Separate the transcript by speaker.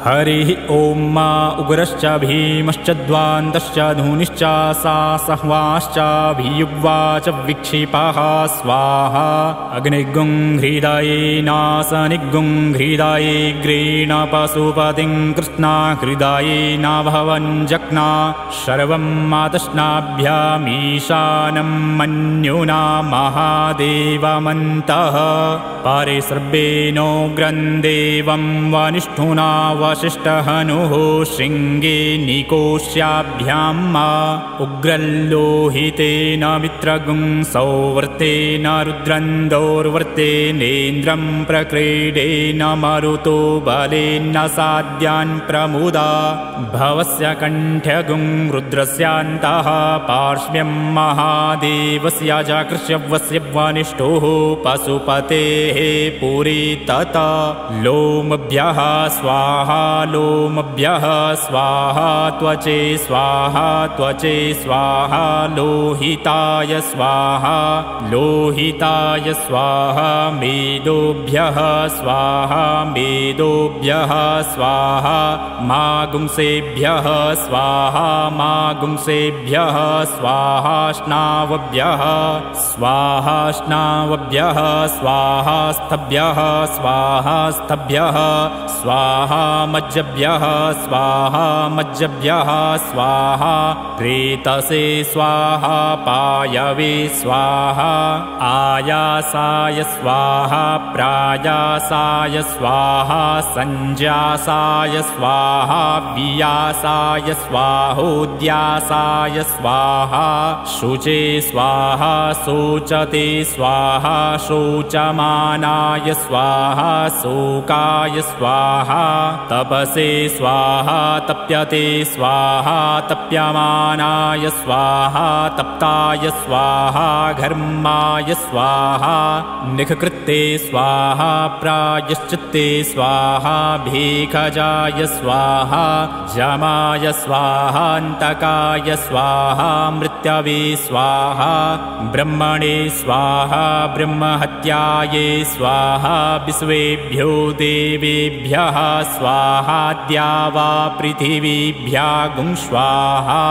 Speaker 1: हरिः ॐ मा उग्रश्च भीमश्च द्वान्तश्च धूनिश्च सा सहवाश्च भियुग्वा च विक्षिपः स्वाहा अग्निगुं हृदये नासनिगुं हृदये ग्रीण पशुपतिं कृष्णा हृदये न भवञ्जग्ना सर्वं मातष्णाभ्यामीशानं मन्युना महादेवमन्तः पारे सर्वेनो ग्रन्देवं वनिष्ठुना वसिष्ठहनुः शृङ्गे निकोश्याभ्यां उग्रल्लोहितेन मित्रगुं सौवर्तेन रुद्रन्दौर्वर्तेनेन्द्रं प्रक्रीडेन मरुतो बलेन साद्यान् प्रमुदा भवस्य कण्ठ्यगुं रुद्रस्यान्तः पार्श्व्यं महादेवस्य जाकृष्यवस्य वनिष्ठुः पशुपतेः पुरी तत लोमभ्यः स्वाहा लोमभ्यः स्वाहा त्वचे स्वाहा त्वचे स्वाहा लोहिताय स्वाहा लोहिताय स्वाहा मेदोभ्यः स्वाहा मेदोभ्यः स्वाहा मागुंसेभ्यः स्वाहा मागुंसेभ्यः स्वाहा स्नावभ्यः स्वाहा स्नावभ्यः स्वाहा स्तभ्यः स्वाहा स्तभ्यः स्वाहा मज्जभ्यः स्वाहा मज्जभ्यः स्वाहा प्रेतसे स्वाहा पायवे स्वाहा आयासाय स्वाहा प्रायासाय स्वाहा सञ्जासाय स्वाहा वियासाय स्वाहोद्यासाय स्वाहा शुचे स्वाहा शोचते स्वाहा शोचमानाय स्वाहा शोकाय स्वाहा तपसे स्वाहा तप्यते स्वाहा तप्यमानाय स्वाहा तप्ताय स्वाहा घर्माय स्वाहा निखकृते स्वाहा प्रायश्चित्ते स्वाहा भीखजाय स्वाहा जमाय स्वाहान्तकाय स्वाहा मृत्यवे स्वाहा ब्रह्मणे स्वाहा ब्रह्महत्याये स्वाहा विश्वेभ्यो देवेभ्यः स्वाहा द्यावा पृथिवीभ्यागुं स्वाहा